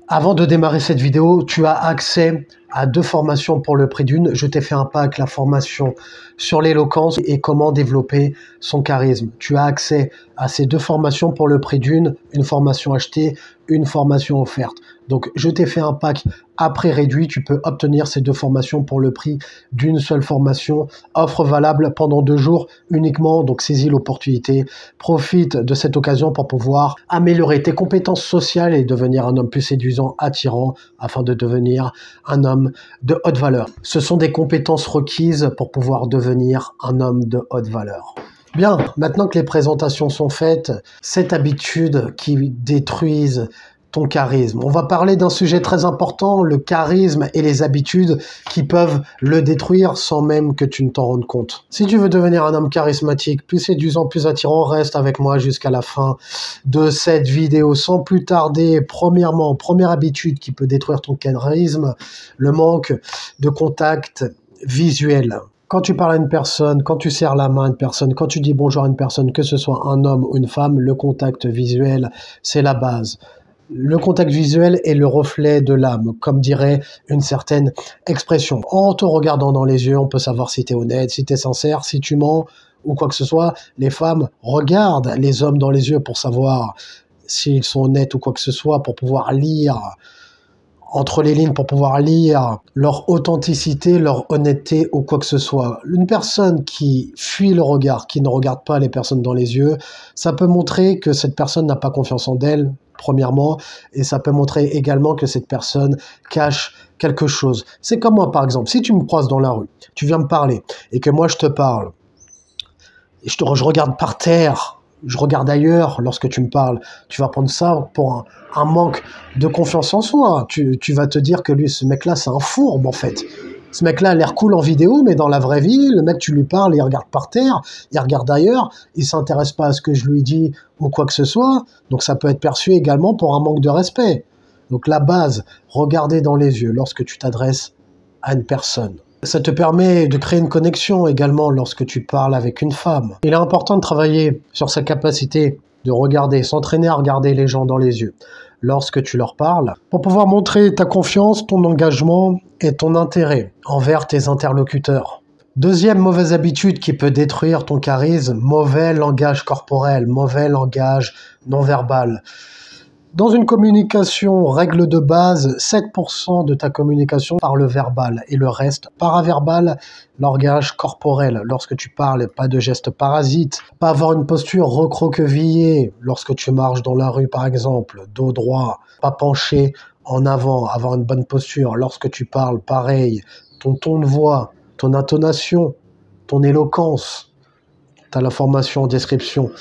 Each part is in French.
Avant de démarrer cette vidéo, tu as accès à 2 formations pour le prix d'une. Je t'ai fait un pack, la formation sur l'éloquence et comment développer son charisme. Tu as accès à ces 2 formations pour le prix d'une, une formation achetée, une formation offerte. Donc, je t'ai fait un pack à prix réduit. Tu peux obtenir ces 2 formations pour le prix d'une seule formation. Offre valable pendant 2 jours uniquement. Donc, saisis l'opportunité. Profite de cette occasion pour pouvoir améliorer tes compétences sociales et devenir un homme plus séduisant, attirant, afin de devenir un homme de haute valeur. Ce sont des compétences requises pour pouvoir devenir un homme de haute valeur. Bien, maintenant que les présentations sont faites, cette habitude qui détruise ton charisme. On va parler d'un sujet très important, le charisme et les habitudes qui peuvent le détruire sans même que tu ne t'en rendes compte. Si tu veux devenir un homme charismatique, plus séduisant, plus attirant, reste avec moi jusqu'à la fin de cette vidéo. Sans plus tarder, premièrement, première habitude qui peut détruire ton charisme, le manque de contact visuel. Quand tu parles à une personne, quand tu serres la main à une personne, quand tu dis bonjour à une personne, que ce soit un homme ou une femme, le contact visuel, c'est la base. Le contact visuel est le reflet de l'âme, comme dirait une certaine expression. En te regardant dans les yeux, on peut savoir si tu es honnête, si tu es sincère, si tu mens ou quoi que ce soit. Les femmes regardent les hommes dans les yeux pour savoir s'ils sont honnêtes ou quoi que ce soit, pour pouvoir lire entre les lignes, pour pouvoir lire leur authenticité, leur honnêteté ou quoi que ce soit. Une personne qui fuit le regard, qui ne regarde pas les personnes dans les yeux, ça peut montrer que cette personne n'a pas confiance en elle, premièrement, et ça peut montrer également que cette personne cache quelque chose. C'est comme moi, par exemple, si tu me croises dans la rue, tu viens me parler, et que moi je te parle, et je regarde par terre, je regarde ailleurs lorsque tu me parles, tu vas prendre ça pour un manque de confiance en soi. Tu vas te dire que lui, ce mec-là, c'est un fourbe, en fait. Ce mec-là a l'air cool en vidéo, mais dans la vraie vie, le mec, tu lui parles, il regarde par terre, il regarde ailleurs, il s'intéresse pas à ce que je lui dis ou quoi que ce soit. Donc ça peut être perçu également pour un manque de respect. Donc la base, regarder dans les yeux lorsque tu t'adresses à une personne. Ça te permet de créer une connexion également lorsque tu parles avec une femme. Il est important de travailler sur sa capacité de regarder, s'entraîner à regarder les gens dans les yeux lorsque tu leur parles, pour pouvoir montrer ta confiance, ton engagement et ton intérêt envers tes interlocuteurs. Deuxième mauvaise habitude qui peut détruire ton charisme, mauvais langage corporel, mauvais langage non verbal. Dans une communication, règle de base, 7% de ta communication par le verbal et le reste paraverbal, langage corporel. Lorsque tu parles, pas de gestes parasites, pas avoir une posture recroquevillée lorsque tu marches dans la rue par exemple, dos droit, pas penché en avant, avoir une bonne posture. Lorsque tu parles, pareil, ton ton de voix, ton intonation, ton éloquence, tu as la formation en description.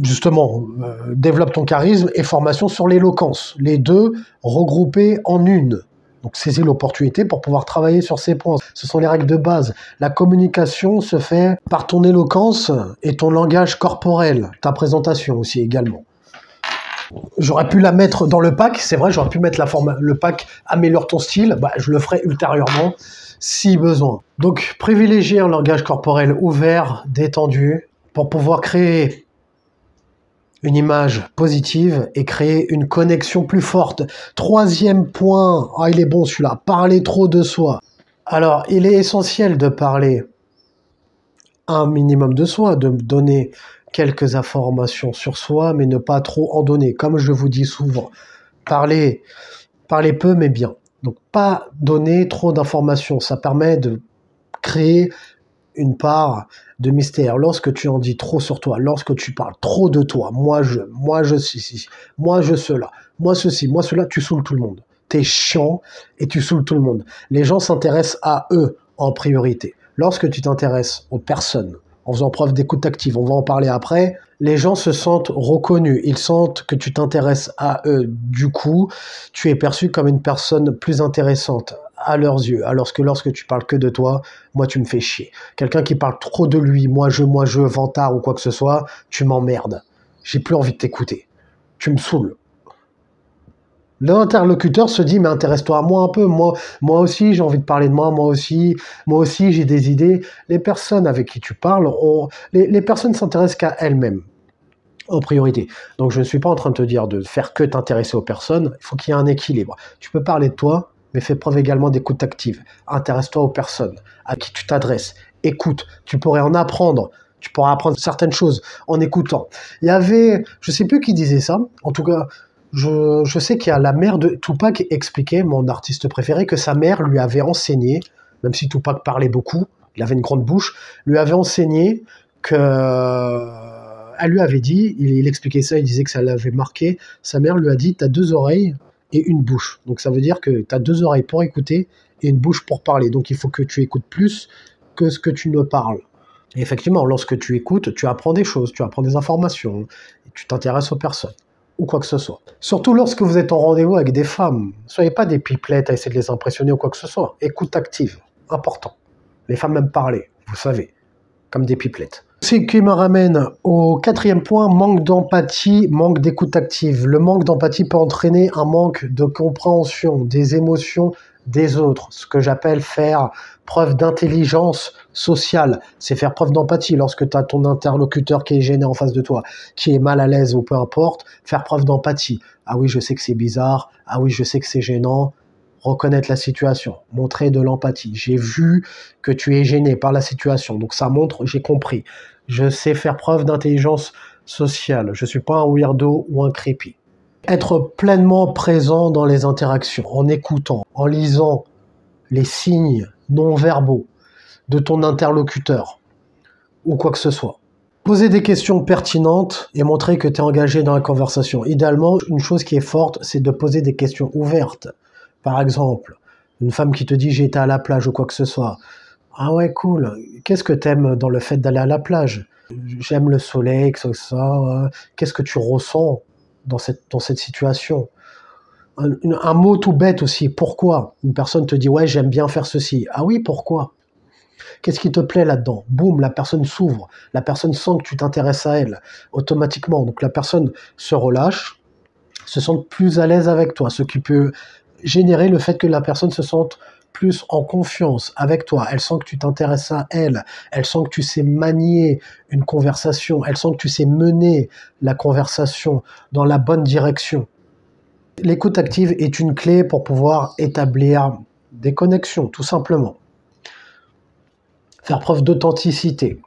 Justement, développe ton charisme et formation sur l'éloquence. Les deux regroupés en une. Donc, saisis l'opportunité pour pouvoir travailler sur ces points. Ce sont les règles de base. La communication se fait par ton éloquence et ton langage corporel. Ta présentation aussi également. J'aurais pu la mettre dans le pack. C'est vrai, j'aurais pu mettre le pack améliore ton style. Je le ferai ultérieurement si besoin. Donc, privilégier un langage corporel ouvert, détendu, pour pouvoir créer une image positive et créer une connexion plus forte. Troisième point, il est bon celui-là, parler trop de soi. Alors, il est essentiel de parler un minimum de soi, de donner quelques informations sur soi, mais ne pas trop en donner. Comme je vous dis souvent, parler peu mais bien. Donc, pas donner trop d'informations, ça permet de créer une part de mystère. Lorsque tu en dis trop sur toi, lorsque tu parles trop de toi, moi je ceci, moi je cela, moi ceci, moi cela, tu saoules tout le monde. T'es chiant et tu saoules tout le monde. Les gens s'intéressent à eux en priorité. Lorsque tu t'intéresses aux personnes, en faisant preuve d'écoute active, on va en parler après, les gens se sentent reconnus, ils sentent que tu t'intéresses à eux. Du coup, tu es perçu comme une personne plus intéressante à leurs yeux, alors que lorsque tu parles que de toi, moi tu me fais chier. Quelqu'un qui parle trop de lui, moi je, vantard ou quoi que ce soit, tu m'emmerdes. J'ai plus envie de t'écouter. Tu me saoules. L'interlocuteur se dit, mais intéresse-toi à moi un peu, moi aussi j'ai envie de parler de moi aussi j'ai des idées. Les personnes avec qui tu parles, les personnes s'intéressent qu'à elles-mêmes. en priorité. Donc je ne suis pas en train de te dire de faire que t'intéresser aux personnes, il faut qu'il y ait un équilibre. Tu peux parler de toi, mais fais preuve également d'écoute active. Intéresse-toi aux personnes à qui tu t'adresses. Écoute, tu pourrais en apprendre. Tu pourras apprendre certaines choses en écoutant. Il y avait, je sais plus qui disait ça, en tout cas, je sais qu'il y a la mère de Tupac qui expliquait, mon artiste préféré, que sa mère lui avait enseigné, même si Tupac parlait beaucoup, il avait une grande bouche, lui avait enseigné que elle lui avait dit, il expliquait ça, il disait que ça l'avait marqué, sa mère lui a dit, t'as 2 oreilles et une bouche. Donc ça veut dire que t'as 2 oreilles pour écouter et une bouche pour parler. Donc il faut que tu écoutes plus que ce que tu ne parles. Et effectivement, lorsque tu écoutes, tu apprends des choses, tu apprends des informations, et tu t'intéresses aux personnes, ou quoi que ce soit. Surtout lorsque vous êtes en rendez-vous avec des femmes. Soyez pas des pipelettes à essayer de les impressionner ou quoi que ce soit. Écoute active, important. Les femmes aiment parler, vous savez, comme des pipelettes. Ce qui me ramène au 4e point, manque d'empathie, manque d'écoute active. Le manque d'empathie peut entraîner un manque de compréhension des émotions des autres, ce que j'appelle faire preuve d'intelligence sociale, c'est faire preuve d'empathie lorsque tu as ton interlocuteur qui est gêné en face de toi, qui est mal à l'aise ou peu importe, faire preuve d'empathie. Ah oui, je sais que c'est bizarre, ah oui, je sais que c'est gênant, reconnaître la situation, montrer de l'empathie. J'ai vu que tu es gêné par la situation, donc ça montre, j'ai compris. Je sais faire preuve d'intelligence sociale, je suis pas un weirdo ou un creepy. Être pleinement présent dans les interactions, en écoutant, en lisant les signes non-verbaux de ton interlocuteur, ou quoi que ce soit. Poser des questions pertinentes et montrer que tu es engagé dans la conversation. Idéalement, une chose qui est forte, c'est de poser des questions ouvertes. Par exemple, une femme qui te dit « j'ai été à la plage » ou quoi que ce soit. Ah ouais, cool. Qu'est-ce que t'aimes dans le fait d'aller à la plage? J'aime le soleil, que ça. Ouais. Qu'est-ce que tu ressens dans cette situation? Un mot tout bête aussi, pourquoi? Une personne te dit « ouais, j'aime bien faire ceci ». Ah oui, pourquoi? Qu'est-ce qui te plaît là-dedans? Boum, la personne s'ouvre, la personne sent que tu t'intéresses à elle, automatiquement. Donc la personne se relâche, se sent plus à l'aise avec toi, ce qui peut générer le fait que la personne se sente plus en confiance avec toi. Elle sent que tu t'intéresses à elle, elle sent que tu sais manier une conversation, elle sent que tu sais mener la conversation dans la bonne direction. L'écoute active est une clé pour pouvoir établir des connexions, tout simplement. Faire preuve d'authenticité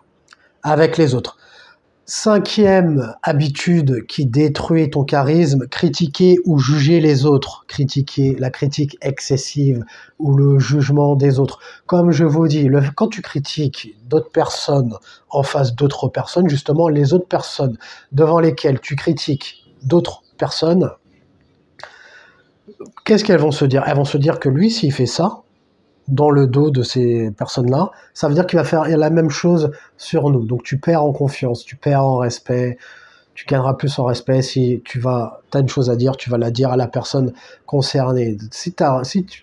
avec les autres. 5e habitude qui détruit ton charisme, critiquer ou juger les autres. Critiquer, la critique excessive ou le jugement des autres. Comme je vous dis, quand tu critiques d'autres personnes en face d'autres personnes, justement, les autres personnes devant lesquelles tu critiques d'autres personnes, qu'est-ce qu'elles vont se dire? Elles vont se dire que lui, s'il fait ça, dans le dos de ces personnes-là, ça veut dire qu'il va faire la même chose sur nous. Donc tu perds en confiance, tu perds en respect, tu gagneras plus en respect si tu as une chose à dire, tu vas la dire à la personne concernée. Si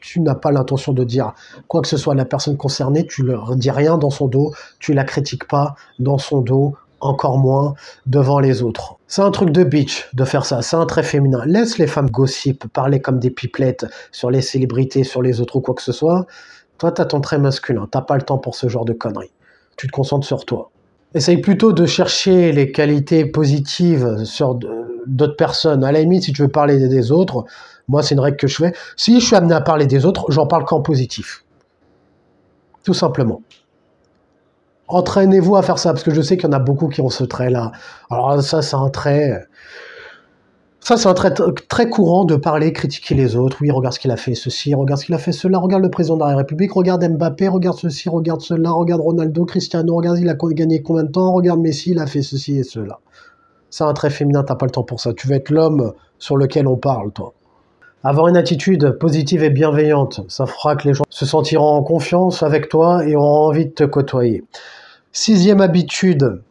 tu n'as pas l'intention de dire quoi que ce soit à la personne concernée, tu leur dis rien dans son dos, tu la critiques pas dans son dos, encore moins devant les autres. C'est un truc de bitch de faire ça, c'est un trait féminin. Laisse les femmes gossip, parler comme des pipelettes sur les célébrités, sur les autres ou quoi que ce soit. Toi, t'as ton trait masculin, t'as pas le temps pour ce genre de conneries. Tu te concentres sur toi. Essaye plutôt de chercher les qualités positives sur d'autres personnes. À la limite, si tu veux parler des autres, moi, c'est une règle que je fais. Si je suis amené à parler des autres, j'en parle qu'en positif. Tout simplement. Entraînez-vous à faire ça, parce que je sais qu'il y en a beaucoup qui ont ce trait-là. Alors ça, c'est un trait... Ça, c'est un trait très courant de parler, critiquer les autres. Oui, regarde ce qu'il a fait, ceci, regarde ce qu'il a fait, cela. Regarde le président de la République, regarde Mbappé, regarde ceci, regarde cela, regarde Ronaldo, Cristiano, regarde, il a gagné combien de temps, regarde Messi, il a fait ceci et cela. C'est un trait féminin, t'as pas le temps pour ça. Tu veux être l'homme sur lequel on parle, toi. Avoir une attitude positive et bienveillante, ça fera que les gens se sentiront en confiance avec toi et auront envie de te côtoyer. 6e habitude,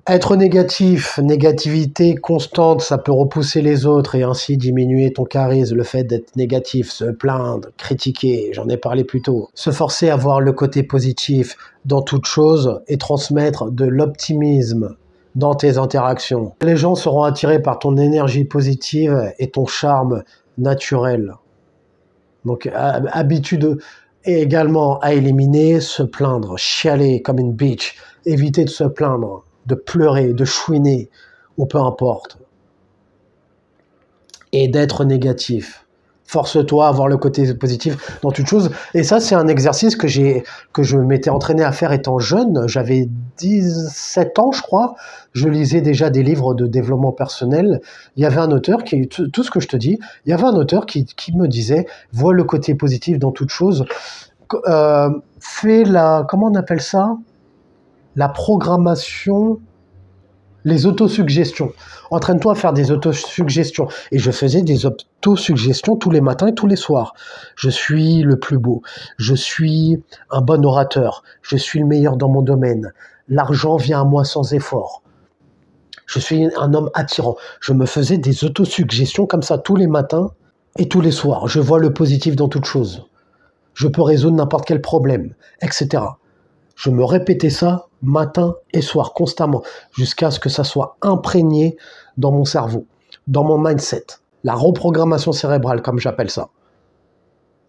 être négatif, négativité constante, ça peut repousser les autres et ainsi diminuer ton charisme. Le fait d'être négatif, se plaindre, critiquer, j'en ai parlé plus tôt. Se forcer à voir le côté positif dans toute chose et transmettre de l'optimisme dans tes interactions. Les gens seront attirés par ton énergie positive et ton charme naturel. Donc, habitude également à éliminer, se plaindre, chialer comme une bitch, éviter de se plaindre, de pleurer, de chouiner. ou peu importe, et d'être négatif. Force-toi à voir le côté positif dans toute chose. Et ça, c'est un exercice que je m'étais entraîné à faire étant jeune. J'avais 17 ans, je crois. Je lisais déjà des livres de développement personnel. Il y avait un auteur tout ce que je te dis, il y avait un auteur qui me disait, vois le côté positif dans toute chose. Fais comment on appelle ça? La programmation, les autosuggestions. Entraîne-toi à faire des autosuggestions. Et je faisais des autosuggestions tous les matins et tous les soirs. Je suis le plus beau. Je suis un bon orateur. Je suis le meilleur dans mon domaine. L'argent vient à moi sans effort. Je suis un homme attirant. Je me faisais des autosuggestions comme ça tous les matins et tous les soirs. Je vois le positif dans toute chose. Je peux résoudre n'importe quel problème, etc. Je me répétais ça matin et soir, constamment, jusqu'à ce que ça soit imprégné dans mon cerveau, dans mon mindset. La reprogrammation cérébrale, comme j'appelle ça.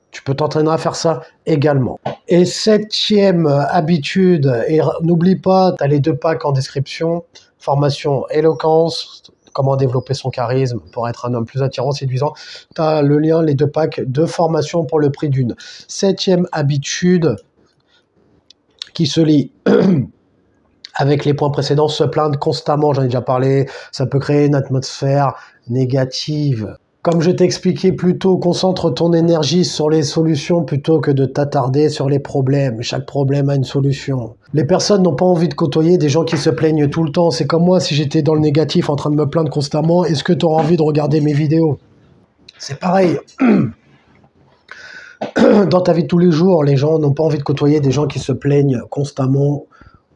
Tu peux t'entraîner à faire ça également. Et 7e habitude, et n'oublie pas, tu as les 2 packs en description, formation éloquence, comment développer son charisme pour être un homme plus attirant, séduisant. Tu as le lien, les 2 packs de formation pour le prix d'une. 7e habitude, qui se lie avec les points précédents, se plaindre constamment, j'en ai déjà parlé, ça peut créer une atmosphère négative. Comme je t'ai expliqué plus tôt, concentre ton énergie sur les solutions plutôt que de t'attarder sur les problèmes. Chaque problème a une solution. Les personnes n'ont pas envie de côtoyer des gens qui se plaignent tout le temps. C'est comme moi, si j'étais dans le négatif en train de me plaindre constamment, est-ce que tu auras envie de regarder mes vidéos? C'est pareil. Dans ta vie de tous les jours, les gens n'ont pas envie de côtoyer des gens qui se plaignent constamment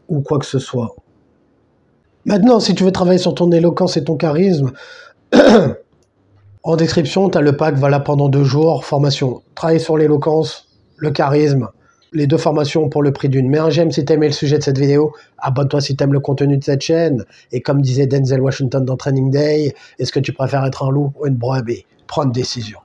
ou quoi que ce soit. Maintenant, si tu veux travailler sur ton éloquence et ton charisme, en description, tu as le pack valable pendant 2 jours, formation. Travailler sur l'éloquence, le charisme, les 2 formations pour le prix d'une. Mets un j'aime si tu aimé le sujet de cette vidéo, abonne-toi si tu aimes le contenu de cette chaîne, et comme disait Denzel Washington dans Training Day, est-ce que tu préfères être un loup ou une brebis? Prends une décision.